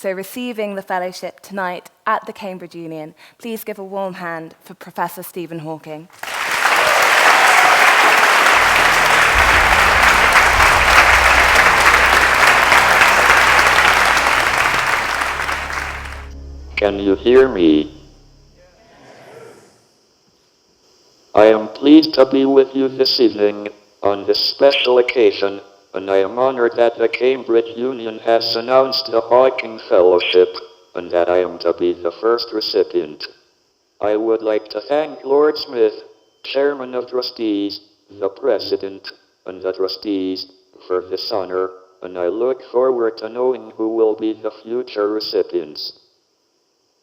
So receiving the fellowship tonight at the Cambridge Union, please give a warm hand for Professor Stephen Hawking. Can you hear me? I am pleased to be with you this evening on this special occasion, and I am honored that the Cambridge Union has announced the Hawking Fellowship, and that I am to be the first recipient. I would like to thank Lord Smith, Chairman of Trustees, the President, and the Trustees for this honor, and I look forward to knowing who will be the future recipients.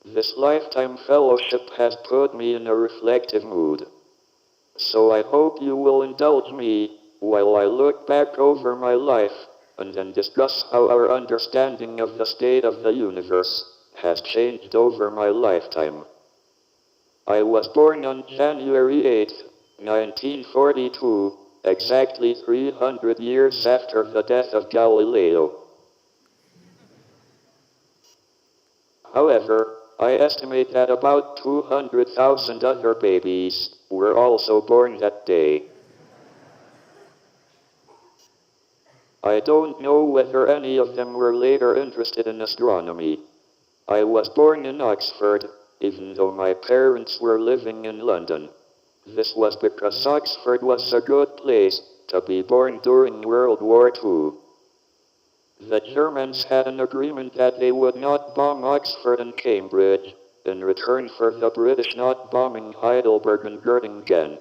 This lifetime fellowship has put me in a reflective mood. So I hope you will indulge me while I look back over my life and then discuss how our understanding of the state of the universe has changed over my lifetime. I was born on January 8, 1942, exactly 300 years after the death of Galileo. However, I estimate that about 200,000 other babies were also born that day. I don't know whether any of them were later interested in astronomy. I was born in Oxford, even though my parents were living in London. This was because Oxford was a good place to be born during World War II. The Germans had an agreement that they would not bomb Oxford and Cambridge, in return for the British not bombing Heidelberg and Göttingen.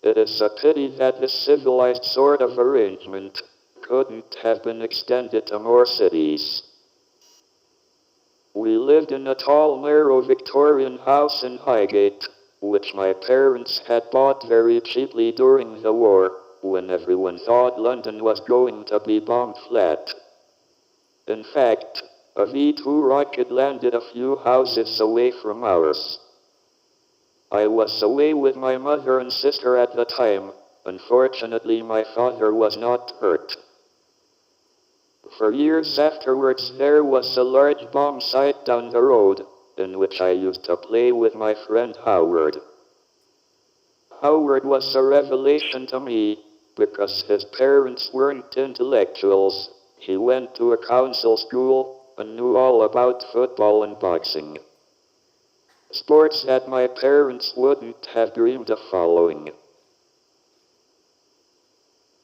It is a pity that this civilized sort of arrangement couldn't have been extended to more cities. We lived in a tall, narrow Victorian house in Highgate, which my parents had bought very cheaply during the war, when everyone thought London was going to be bombed flat. In fact, a V-2 rocket landed a few houses away from ours. I was away with my mother and sister at the time. Unfortunately, my father was not hurt. For years afterwards, there was a large bomb site down the road, in which I used to play with my friend Howard. Howard was a revelation to me, because his parents weren't intellectuals. He went to a council school and knew all about football and boxing. Sports that my parents wouldn't have dreamed of following.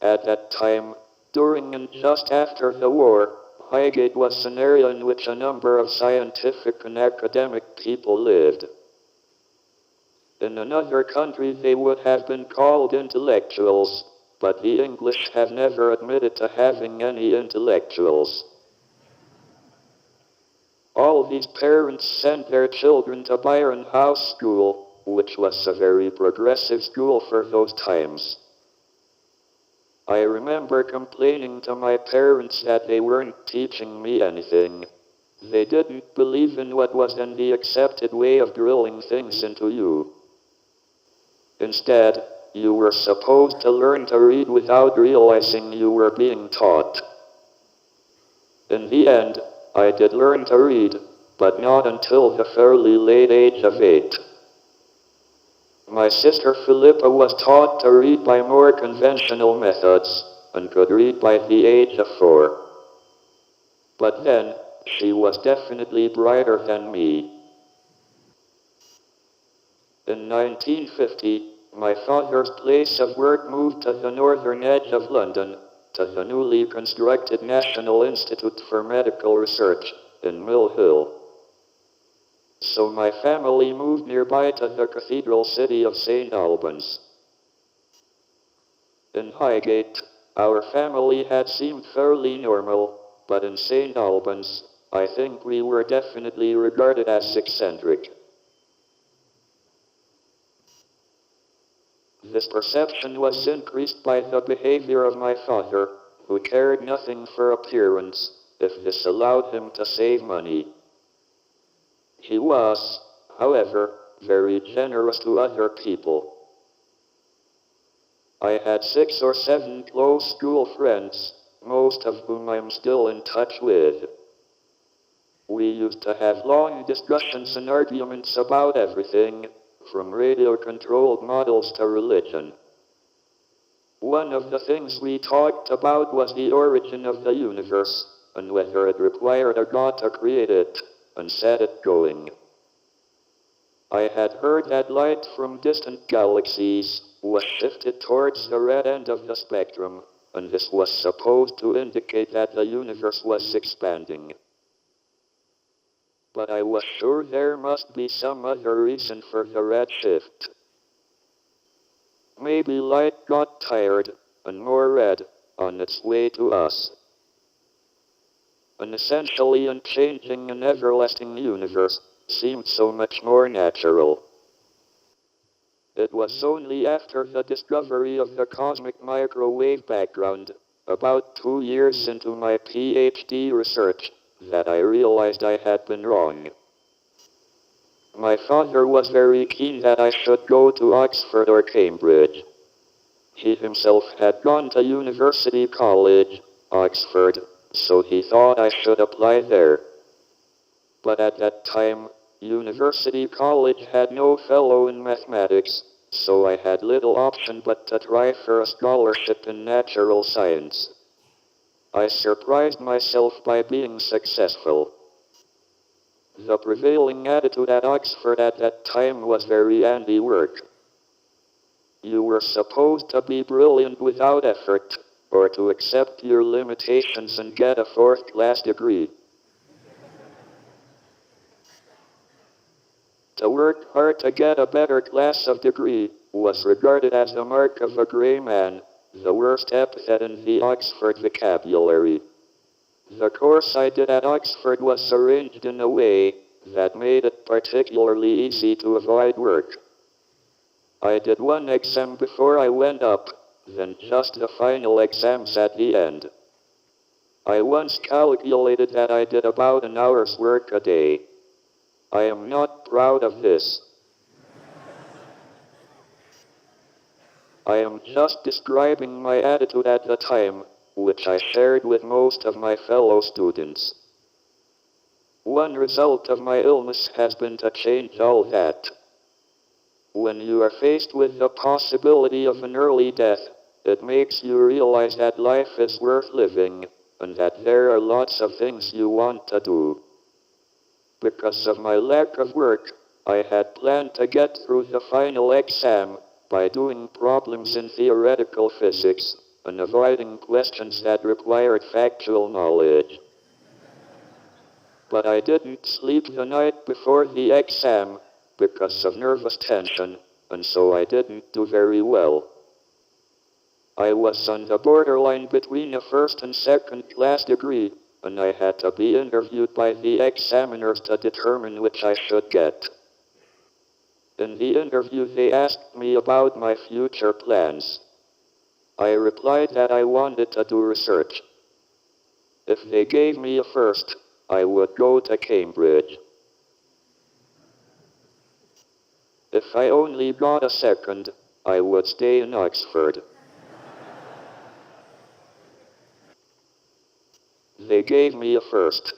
At that time, during and just after the war, Highgate was an area in which a number of scientific and academic people lived. In another country they would have been called intellectuals, but the English have never admitted to having any intellectuals. All these parents sent their children to Byron House School, which was a very progressive school for those times. I remember complaining to my parents that they weren't teaching me anything. They didn't believe in what was then the accepted way of drilling things into you. Instead, you were supposed to learn to read without realizing you were being taught. In the end, I did learn to read, but not until the fairly late age of 8. My sister Philippa was taught to read by more conventional methods, and could read by the age of 4. But then, she was definitely brighter than me. In 1950, my father's place of work moved to the northern edge of London, to the newly constructed National Institute for Medical Research in Mill Hill. So my family moved nearby to the cathedral city of St. Albans. In Highgate, our family had seemed fairly normal, but in St. Albans, I think we were definitely regarded as eccentric. This perception was increased by the behavior of my father, who cared nothing for appearance, if this allowed him to save money. He was, however, very generous to other people. I had 6 or 7 close school friends, most of whom I'm still in touch with. We used to have long discussions and arguments about everything, from radio-controlled models to religion. One of the things we talked about was the origin of the universe, and whether it required a god to create it, and set it going. I had heard that light from distant galaxies was shifted towards the red end of the spectrum, and this was supposed to indicate that the universe was expanding. But I was sure there must be some other reason for the red shift. Maybe light got tired, and more red, on its way to us. An essentially unchanging and everlasting universe seemed so much more natural. It was only after the discovery of the cosmic microwave background, about 2 years into my PhD research, that I realized I had been wrong. My father was very keen that I should go to Oxford or Cambridge. He himself had gone to University College, Oxford, so he thought I should apply there. But at that time, University College had no fellow in mathematics, so I had little option but to try for a scholarship in natural science. I surprised myself by being successful. The prevailing attitude at Oxford at that time was very anti-work. You were supposed to be brilliant without effort, or to accept your limitations and get a fourth-class degree. To work hard to get a better class of degree was regarded as the mark of a grey man, the worst epithet in the Oxford vocabulary. The course I did at Oxford was arranged in a way that made it particularly easy to avoid work. I did one exam before I went up, then just the final exams at the end. I once calculated that I did about an hour's work a day. I am not proud of this. I am just describing my attitude at the time, which I shared with most of my fellow students. One result of my illness has been to change all that. When you are faced with the possibility of an early death, it makes you realize that life is worth living, and that there are lots of things you want to do. Because of my lack of work, I had planned to get through the final exam by doing problems in theoretical physics and avoiding questions that required factual knowledge. But I didn't sleep the night before the exam because of nervous tension, and so I didn't do very well. I was on the borderline between a first and second class degree, and I had to be interviewed by the examiners to determine which I should get. In the interview they asked me about my future plans. I replied that I wanted to do research. If they gave me a first, I would go to Cambridge. If I only got a second, I would stay in Oxford. They gave me a first.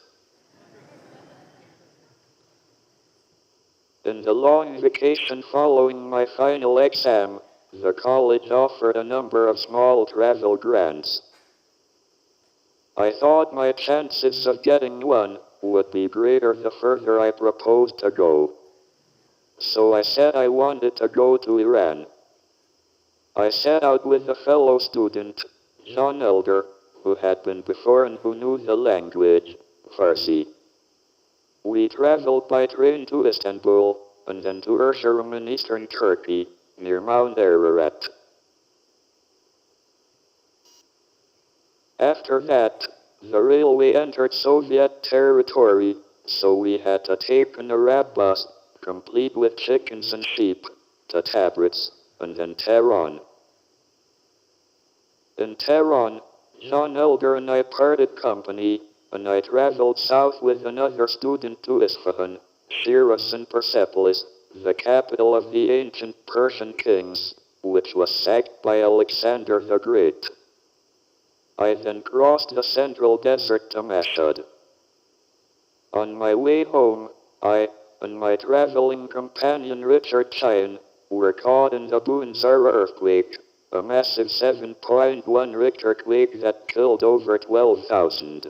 In the long vacation following my final exam, the college offered a number of small travel grants. I thought my chances of getting one would be greater the further I proposed to go. So I said I wanted to go to Iran. I set out with a fellow student, John Elder, who had been before and who knew the language, Farsi. We traveled by train to Istanbul, and then to Erzurum in eastern Turkey, near Mount Ararat. After that, the railway entered Soviet territory, so we had to take an Arab bus, complete with chickens and sheep, to Tabriz, and then Tehran. In Tehran, John Elder and I parted company, and I traveled south with another student to Isfahan, Shiraz and Persepolis, the capital of the ancient Persian kings, which was sacked by Alexander the Great. I then crossed the central desert to Mashhad. On my way home, I and my traveling companion Richard Cheyne were caught in the Boonsara earthquake, a massive 7.1 Richter quake that killed over 12,000.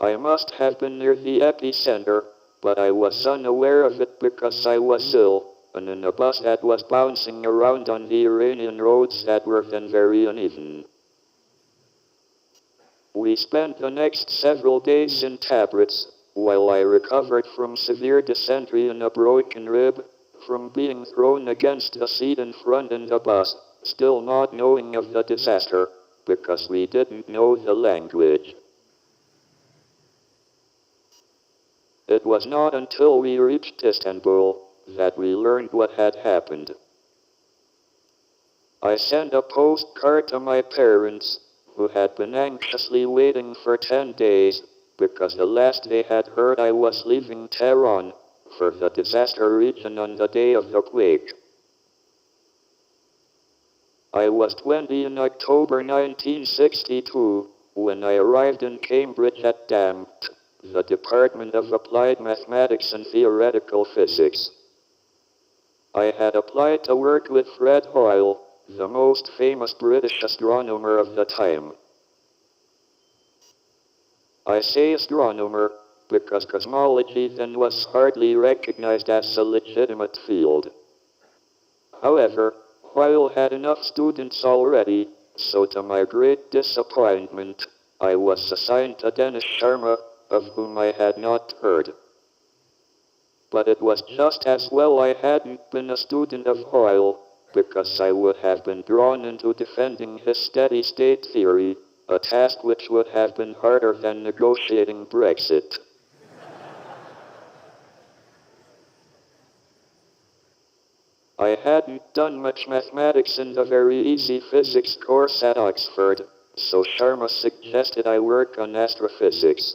I must have been near the epicenter, but I was unaware of it because I was ill, and in a bus that was bouncing around on the Iranian roads that were then very uneven. We spent the next several days in Tabriz, while I recovered from severe dysentery and a broken rib, from being thrown against the seat in front in the bus, still not knowing of the disaster, because we didn't know the language. It was not until we reached Istanbul that we learned what had happened. I sent a postcard to my parents, who had been anxiously waiting for 10 days, because the last they had heard I was leaving Tehran for the disaster region on the day of the quake. I was 20 in October 1962 when I arrived in Cambridge at DAMT, the Department of Applied Mathematics and Theoretical Physics. I had applied to work with Fred Hoyle, the most famous British astronomer of the time. I say astronomer because cosmology then was hardly recognized as a legitimate field. However, Hoyle had enough students already, so to my great disappointment, I was assigned to Dennis Sharma, of whom I had not heard. But it was just as well I hadn't been a student of Hoyle, because I would have been drawn into defending his steady-state theory, a task which would have been harder than negotiating Brexit. I hadn't done much mathematics in the very easy physics course at Oxford, so Sharma suggested I work on astrophysics.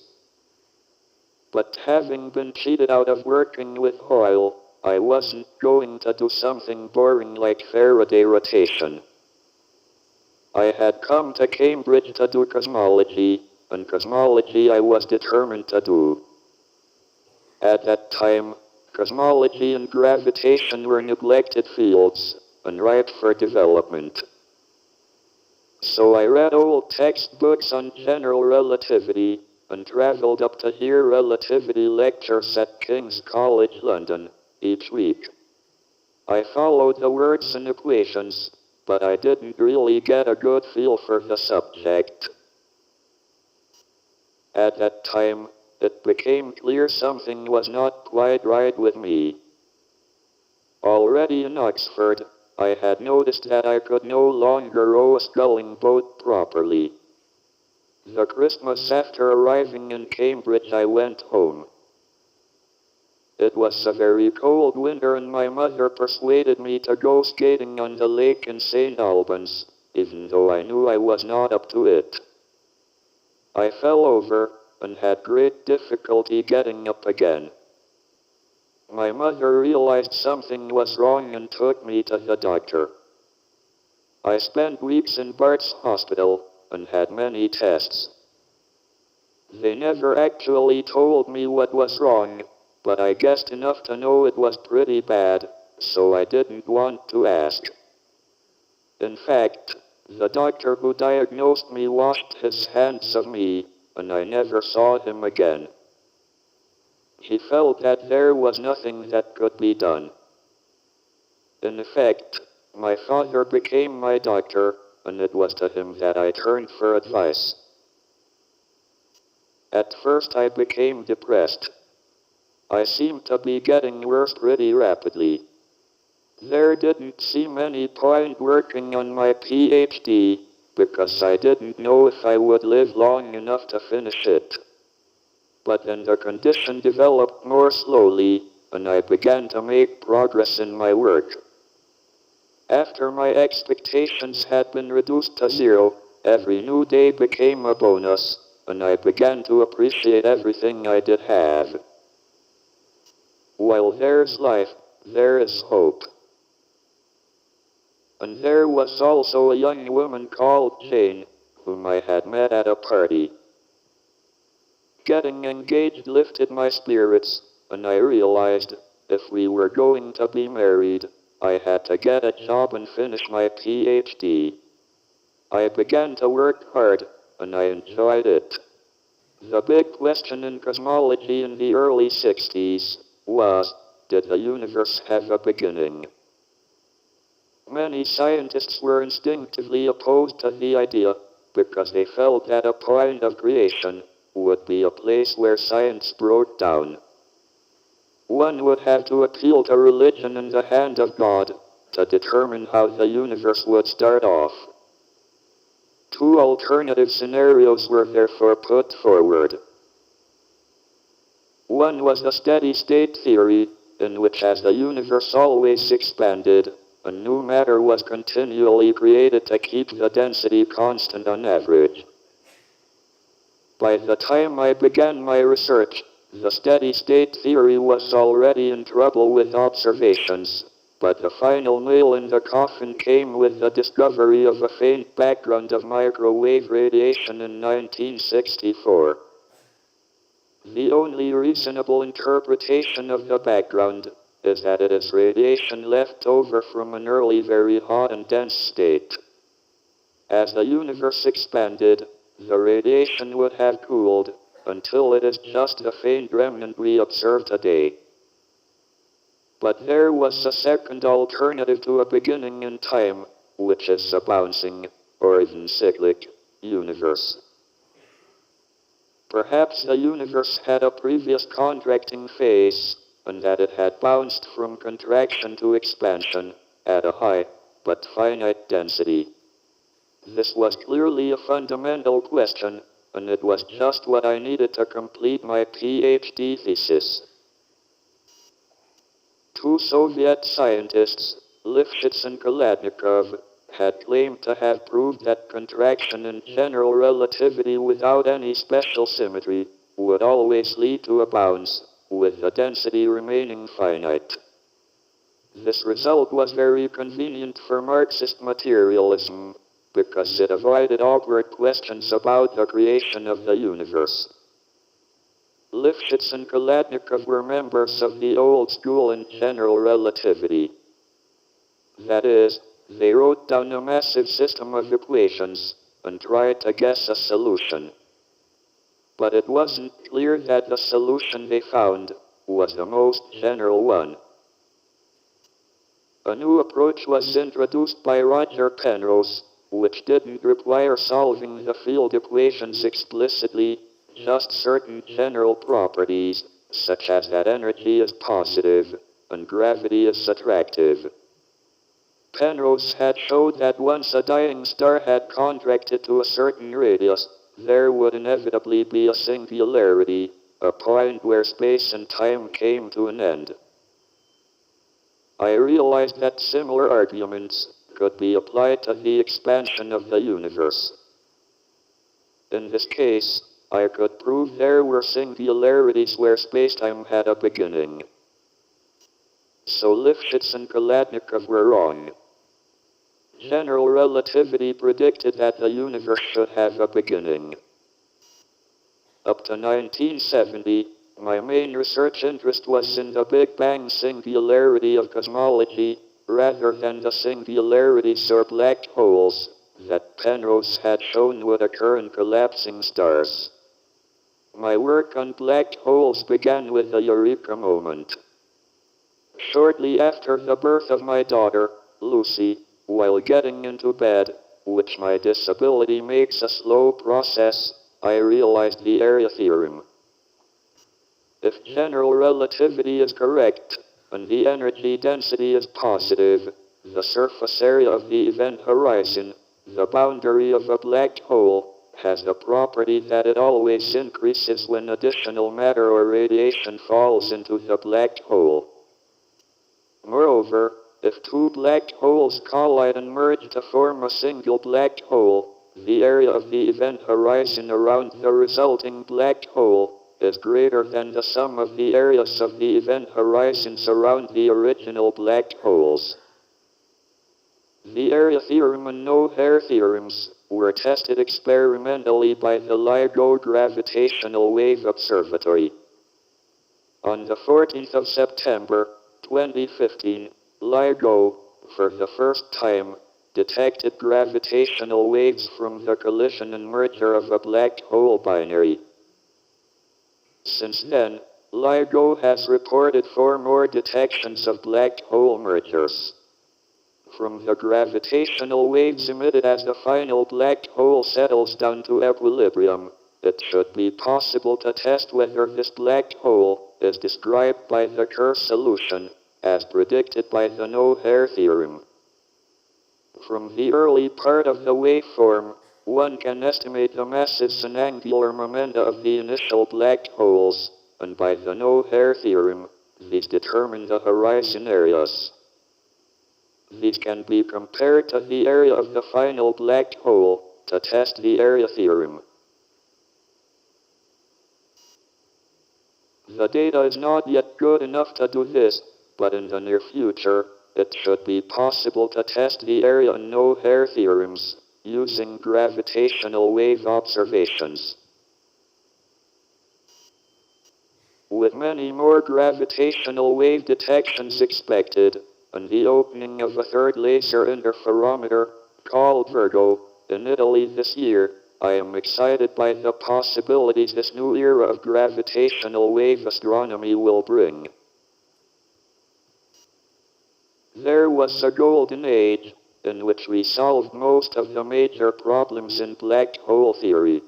But having been cheated out of working with Hoyle, I wasn't going to do something boring like Faraday rotation. I had come to Cambridge to do cosmology, and cosmology I was determined to do. At that time, cosmology and gravitation were neglected fields, and ripe for development. So I read old textbooks on general relativity, and traveled up to hear relativity lectures at King's College London, each week. I followed the words and equations, but I didn't really get a good feel for the subject. At that time, it became clear something was not quite right with me. Already in Oxford, I had noticed that I could no longer row a sculling boat properly. The Christmas after arriving in Cambridge, I went home. It was a very cold winter and my mother persuaded me to go skating on the lake in St. Albans, even though I knew I was not up to it. I fell over and had great difficulty getting up again. My mother realized something was wrong and took me to the doctor. I spent weeks in Bart's hospital and had many tests. They never actually told me what was wrong, but I guessed enough to know it was pretty bad, so I didn't want to ask. In fact, the doctor who diagnosed me washed his hands of me, and I never saw him again. He felt that there was nothing that could be done. In effect, my father became my doctor, and it was to him that I turned for advice. At first I became depressed. I seemed to be getting worse pretty rapidly. There didn't seem any point working on my PhD, because I didn't know if I would live long enough to finish it. But then the condition developed more slowly, and I began to make progress in my work. After my expectations had been reduced to zero, every new day became a bonus, and I began to appreciate everything I did have. While there's life, there is hope. And there was also a young woman called Jane, whom I had met at a party. Getting engaged lifted my spirits, and I realized, if we were going to be married, I had to get a job and finish my PhD. I began to work hard, and I enjoyed it. The big question in cosmology in the early 60s was, did the universe have a beginning? Many scientists were instinctively opposed to the idea, because they felt that a point of creation would be a place where science broke down. One would have to appeal to religion and the hand of God to determine how the universe would start off. Two alternative scenarios were therefore put forward. One was the steady-state theory, in which as the universe always expanded, a new matter was continually created to keep the density constant on average. By the time I began my research, the steady-state theory was already in trouble with observations, but the final nail in the coffin came with the discovery of a faint background of microwave radiation in 1964. The only reasonable interpretation of the background is that it is radiation left over from an early very hot and dense state. As the universe expanded, the radiation would have cooled until it is just a faint remnant we observe today. But there was a second alternative to a beginning in time, which is a bouncing, or even cyclic, universe. Perhaps the universe had a previous contracting phase, and that it had bounced from contraction to expansion at a high, but finite density. This was clearly a fundamental question, and it was just what I needed to complete my PhD thesis. Two Soviet scientists, Lifshitz and Kolodnikov, had claimed to have proved that contraction in general relativity without any special symmetry would always lead to a bounce, with the density remaining finite. This result was very convenient for Marxist materialism, because it avoided awkward questions about the creation of the universe. Lifshitz and Kolodnikov were members of the old school in general relativity. That is, they wrote down a massive system of equations and tried to guess a solution. But it wasn't clear that the solution they found was the most general one. A new approach was introduced by Roger Penrose, which didn't require solving the field equations explicitly, just certain general properties, such as that energy is positive and gravity is attractive. Penrose had showed that once a dying star had contracted to a certain radius, there would inevitably be a singularity, a point where space and time came to an end. I realized that similar arguments could be applied to the expansion of the universe. In this case, I could prove there were singularities where spacetime had a beginning. So Lifshitz and Kolodnikov were wrong. General relativity predicted that the universe should have a beginning. Up to 1970, my main research interest was in the Big Bang singularity of cosmology, rather than the singularities or black holes that Penrose had shown would occur in collapsing stars. My work on black holes began with the eureka moment. Shortly after the birth of my daughter, Lucy, while getting into bed, which my disability makes a slow process, I realized the area theorem. If general relativity is correct, and the energy density is positive, the surface area of the event horizon, the boundary of a black hole, has the property that it always increases when additional matter or radiation falls into the black hole. Moreover, if two black holes collide and merge to form a single black hole, the area of the event horizon around the resulting black hole is greater than the sum of the areas of the event horizons around the original black holes. The area theorem and no-hair theorems were tested experimentally by the LIGO Gravitational Wave Observatory. On the 14th of September, 2015, LIGO, for the first time, detected gravitational waves from the collision and merger of a black hole binary. Since then, LIGO has reported 4 more detections of black hole mergers. From the gravitational waves emitted as the final black hole settles down to equilibrium, it should be possible to test whether this black hole is described by the Kerr solution, as predicted by the no-hair theorem. From the early part of the waveform, one can estimate the masses and angular momenta of the initial black holes, and by the no-hair theorem, these determine the horizon areas. These can be compared to the area of the final black hole to test the area theorem. The data is not yet good enough to do this, but in the near future, it should be possible to test the area and no-hair theorems using gravitational wave observations. With many more gravitational wave detections expected, and the opening of a third laser interferometer, called Virgo, in Italy this year, I am excited by the possibilities this new era of gravitational wave astronomy will bring. There was a golden age, in which we solved most of the major problems in black hole theory.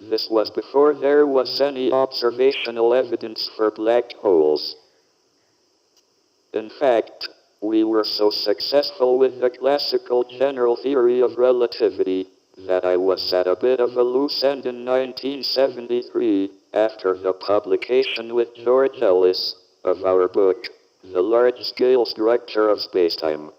This was before there was any observational evidence for black holes. In fact, we were so successful with the classical general theory of relativity that I was at a bit of a loose end in 1973 after the publication with George Ellis of our book, The Large-Scale Structure of Spacetime.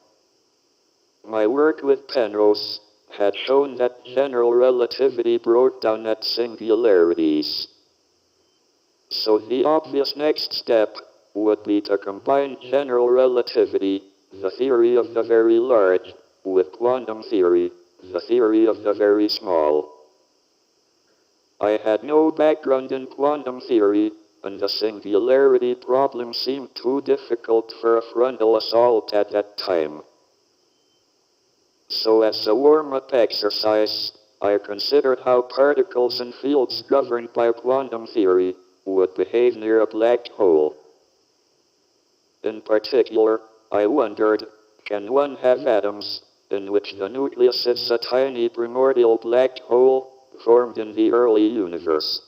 My work with Penrose had shown that general relativity broke down at singularities. So the obvious next step would be to combine general relativity, the theory of the very large, with quantum theory, the theory of the very small. I had no background in quantum theory, and the singularity problem seemed too difficult for a frontal assault at that time. So as a warm-up exercise, I considered how particles and fields governed by quantum theory would behave near a black hole. In particular, I wondered, can one have atoms, in which the nucleus is a tiny primordial black hole, formed in the early universe?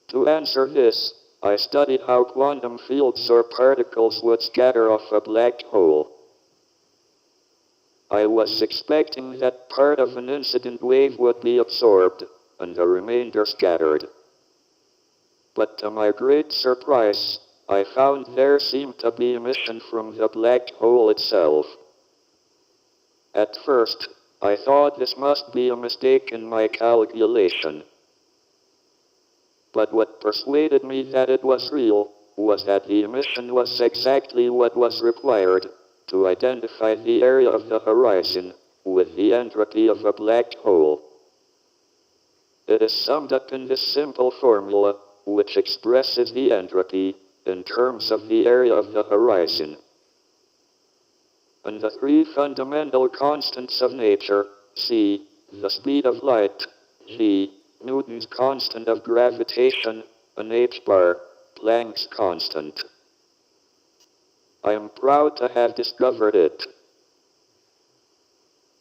To answer this, I studied how quantum fields or particles would scatter off a black hole. I was expecting that part of an incident wave would be absorbed, and the remainder scattered. But to my great surprise, I found there seemed to be emission from the black hole itself. At first, I thought this must be a mistake in my calculation. But what persuaded me that it was real was that the emission was exactly what was required to identify the area of the horizon with the entropy of a black hole. It is summed up in this simple formula, which expresses the entropy in terms of the area of the horizon. And the 3 fundamental constants of nature, c, the speed of light, g, Newton's constant of gravitation, and h bar, Planck's constant. I am proud to have discovered it.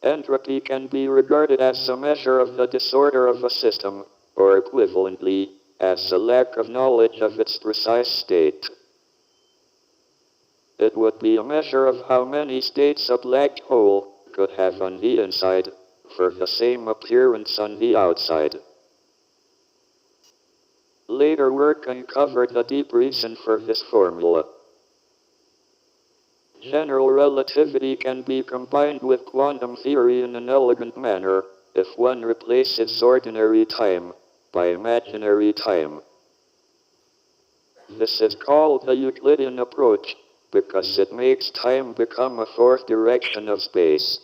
Entropy can be regarded as a measure of the disorder of a system, or equivalently, as a lack of knowledge of its precise state. It would be a measure of how many states a black hole could have on the inside, for the same appearance on the outside. Later work uncovered the deep reason for this formula. General relativity can be combined with quantum theory in an elegant manner if one replaces ordinary time by imaginary time. This is called the Euclidean approach because it makes time become a fourth direction of space.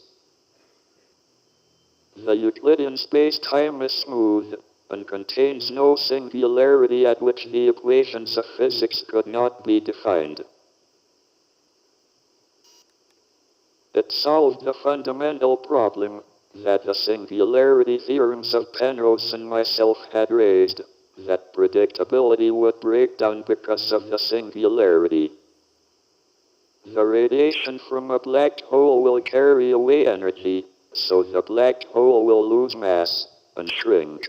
The Euclidean space-time is smooth, and contains no singularity at which the equations of physics could not be defined. It solved the fundamental problem that the singularity theorems of Penrose and myself had raised, that predictability would break down because of the singularity. The radiation from a black hole will carry away energy, so the black hole will lose mass and shrink.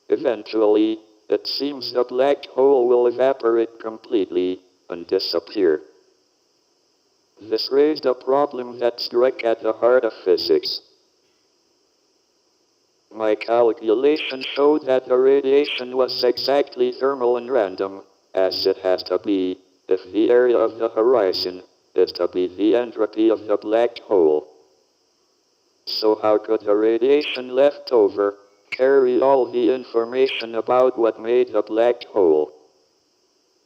Eventually, it seems the black hole will evaporate completely and disappear. This raised a problem that struck at the heart of physics. My calculation showed that the radiation was exactly thermal and random, as it has to be, if the area of the horizon is to be the entropy of the black hole. So how could the radiation left over carry all the information about what made the black hole?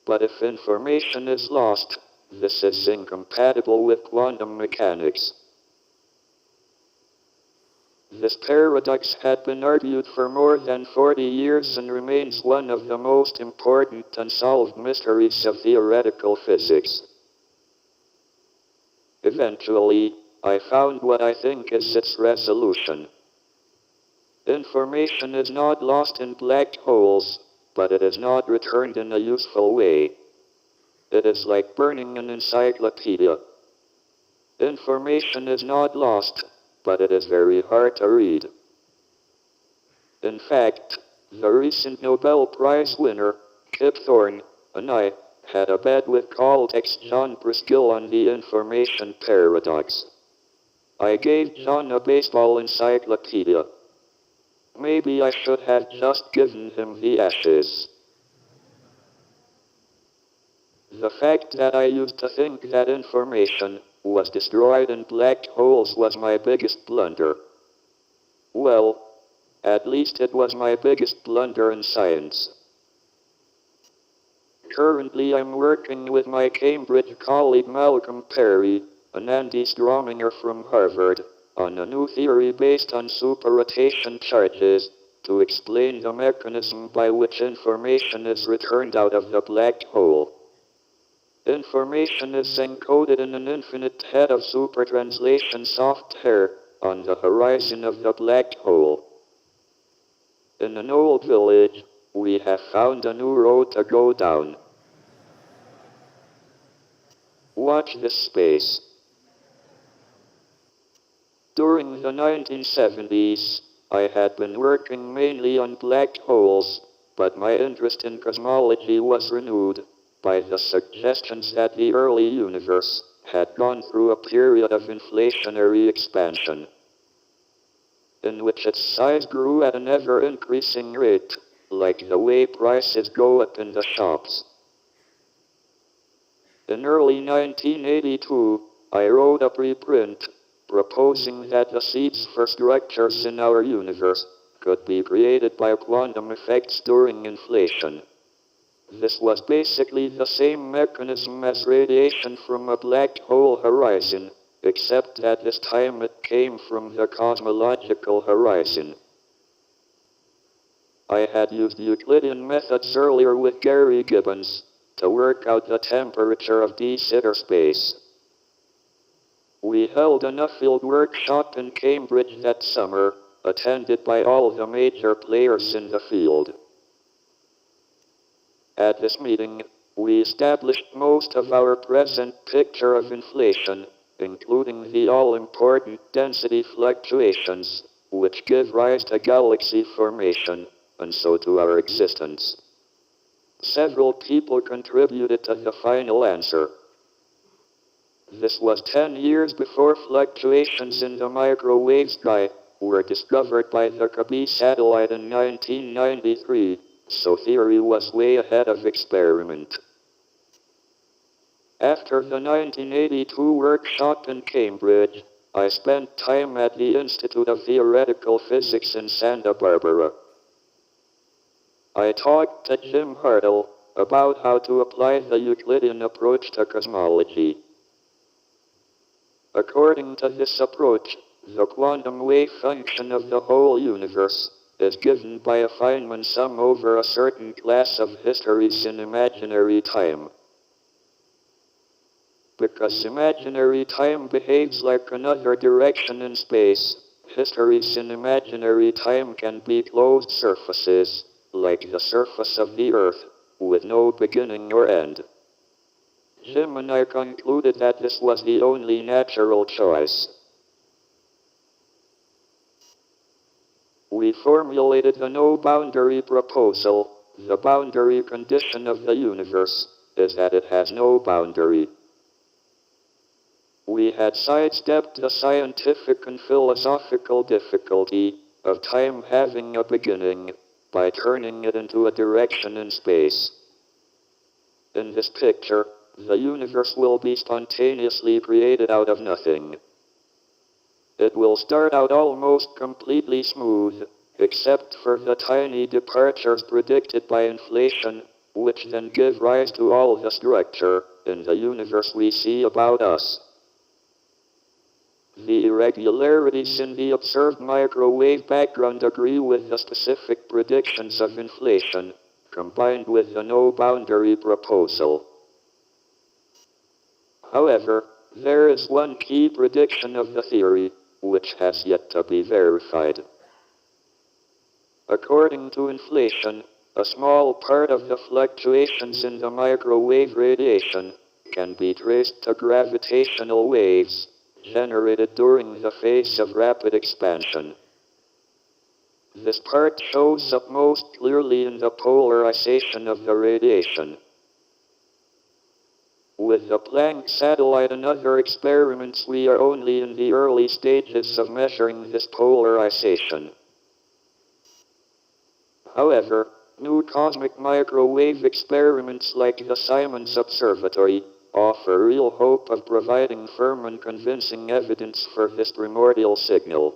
But if information is lost, this is incompatible with quantum mechanics. This paradox had been argued for more than 40 years and remains one of the most important unsolved mysteries of theoretical physics. Eventually, I found what I think is its resolution. Information is not lost in black holes, but it is not returned in a useful way. It is like burning an encyclopedia. Information is not lost, but it is very hard to read. In fact, the recent Nobel Prize winner, Kip Thorne, and I had a bet with Caltech's John Preskill on the information paradox. I gave John a baseball encyclopedia. Maybe I should have just given him the ashes. The fact that I used to think that information was destroyed in black holes was my biggest blunder. Well, at least it was my biggest blunder in science. Currently I'm working with my Cambridge colleague Malcolm Perry and Andy Strominger from Harvard on a new theory based on superrotation charges to explain the mechanism by which information is returned out of the black hole. Information is encoded in an infinite head of supertranslation software on the horizon of the black hole. In an old village, we have found a new road to go down. Watch this space. During the 1970s, I had been working mainly on black holes, but my interest in cosmology was renewed by the suggestions that the early universe had gone through a period of inflationary expansion, in which its size grew at an ever-increasing rate, like the way prices go up in the shops. In early 1982, I wrote a preprint proposing that the seeds for structures in our universe could be created by quantum effects during inflation. This was basically the same mechanism as radiation from a black hole horizon, except that this time it came from the cosmological horizon. I had used Euclidean methods earlier with Gary Gibbons to work out the temperature of de Sitter space. We held a NUFFIELD workshop in Cambridge that summer, attended by all the major players in the field. At this meeting, we established most of our present picture of inflation, including the all-important density fluctuations, which give rise to galaxy formation, and so to our existence. Several people contributed to the final answer. This was 10 years before fluctuations in the microwave sky were discovered by the Kobe satellite in 1993, so theory was way ahead of experiment. After the 1982 workshop in Cambridge, I spent time at the Institute of Theoretical Physics in Santa Barbara. I talked to Jim Hartle about how to apply the Euclidean approach to cosmology. According to this approach, The quantum wave function of the whole universe is given by a Feynman sum over a certain class of histories in imaginary time. Because imaginary time behaves like another direction in space, histories in imaginary time can be closed surfaces, like the surface of the Earth, with no beginning or end. Jim and I concluded that this was the only natural choice. We formulated the no-boundary proposal. The boundary condition of the universe is that it has no boundary. We had sidestepped the scientific and philosophical difficulty of time having a beginning by turning it into a direction in space. In this picture, the universe will be spontaneously created out of nothing. It will start out almost completely smooth, except for the tiny departures predicted by inflation, which then give rise to all the structure in the universe we see about us. The irregularities in the observed microwave background agree with the specific predictions of inflation, combined with the no-boundary proposal. However, there is one key prediction of the theory, which has yet to be verified. According to inflation, a small part of the fluctuations in the microwave radiation can be traced to gravitational waves generated during the phase of rapid expansion. This part shows up most clearly in the polarization of the radiation. With the Planck satellite and other experiments, we are only in the early stages of measuring this polarization. However, new cosmic microwave experiments like the Simons Observatory offer real hope of providing firm and convincing evidence for this primordial signal.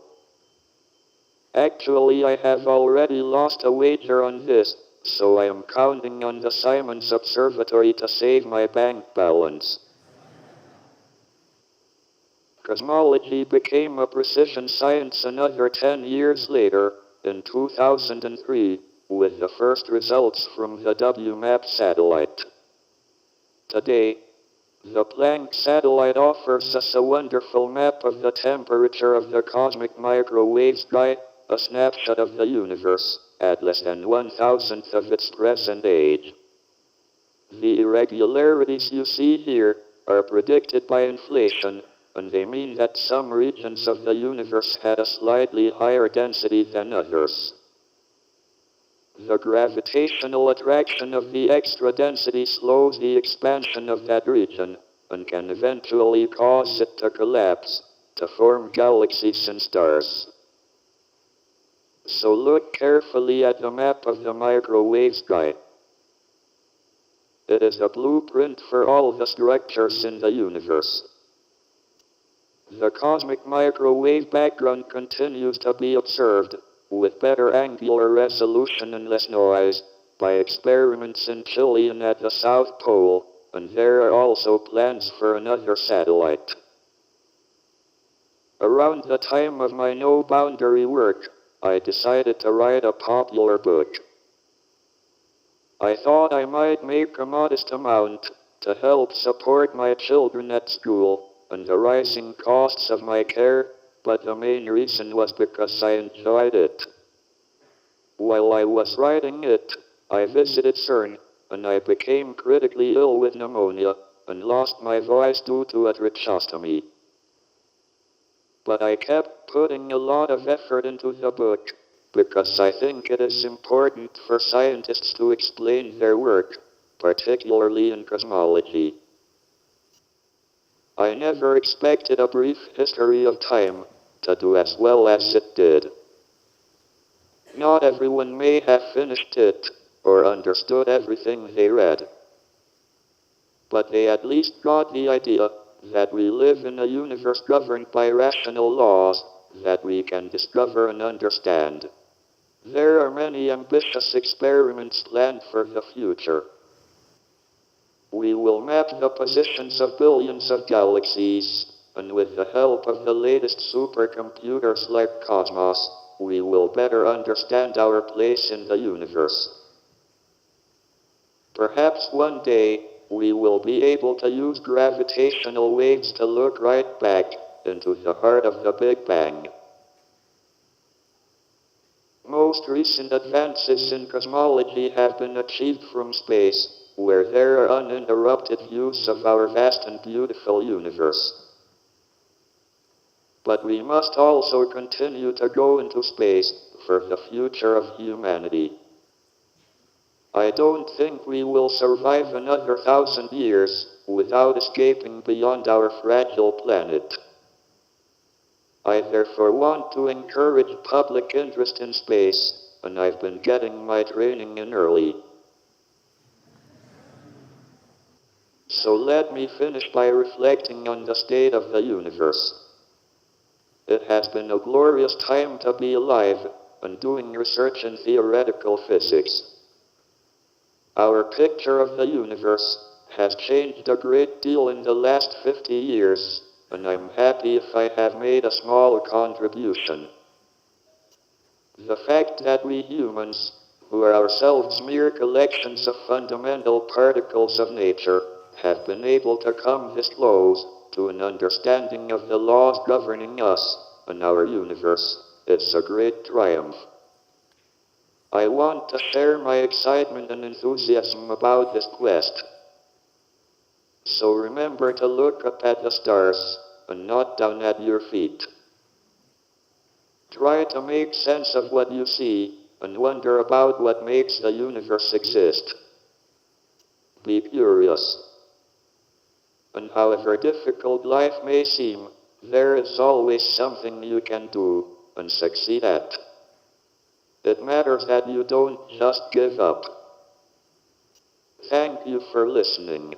Actually, I have already lost a wager on this, so I am counting on the Simons Observatory to save my bank balance. Cosmology became a precision science another 10 years later, in 2003, with the first results from the WMAP satellite. Today, the Planck satellite offers us a wonderful map of the temperature of the cosmic microwave sky, a snapshot of the universe, at less than 1,000th of its present age. The irregularities you see here are predicted by inflation, and they mean that some regions of the universe had a slightly higher density than others. The gravitational attraction of the extra density slows the expansion of that region, and can eventually cause it to collapse, to form galaxies and stars. So look carefully at the map of the microwave sky. It is a blueprint for all the structures in the universe. The cosmic microwave background continues to be observed, with better angular resolution and less noise, by experiments in Chile and at the South Pole, and there are also plans for another satellite. Around the time of my no-boundary work, I decided to write a popular book. I thought I might make a modest amount to help support my children at school and the rising costs of my care, but the main reason was because I enjoyed it. While I was writing it, I visited CERN, and I became critically ill with pneumonia and lost my voice due to a tracheostomy. But I kept putting a lot of effort into the book, because I think it is important for scientists to explain their work, particularly in cosmology. I never expected a brief history of time to do as well as it did. Not everyone may have finished it, or understood everything they read. But they at least got the idea that we live in a universe governed by rational laws that we can discover and understand. There are many ambitious experiments planned for the future. We will map the positions of billions of galaxies, and with the help of the latest supercomputers like Cosmos, we will better understand our place in the universe. Perhaps one day, we will be able to use gravitational waves to look right back into the heart of the Big Bang. Most recent advances in cosmology have been achieved from space, where there are uninterrupted views of our vast and beautiful universe. But we must also continue to go into space for the future of humanity. I don't think we will survive another 1,000 years without escaping beyond our fragile planet. I therefore want to encourage public interest in space, and I've been getting my training in early. So let me finish by reflecting on the state of the universe. It has been a glorious time to be alive and doing research in theoretical physics. Our picture of the universe has changed a great deal in the last 50 years, and I'm happy if I have made a small contribution. The fact that we humans, who are ourselves mere collections of fundamental particles of nature, have been able to come this close to an understanding of the laws governing us and our universe, is a great triumph. I want to share my excitement and enthusiasm about this quest. So remember to look up at the stars and not down at your feet. Try to make sense of what you see and wonder about what makes the universe exist. Be curious. And however difficult life may seem, there is always something you can do and succeed at. It matters that you don't just give up. Thank you for listening.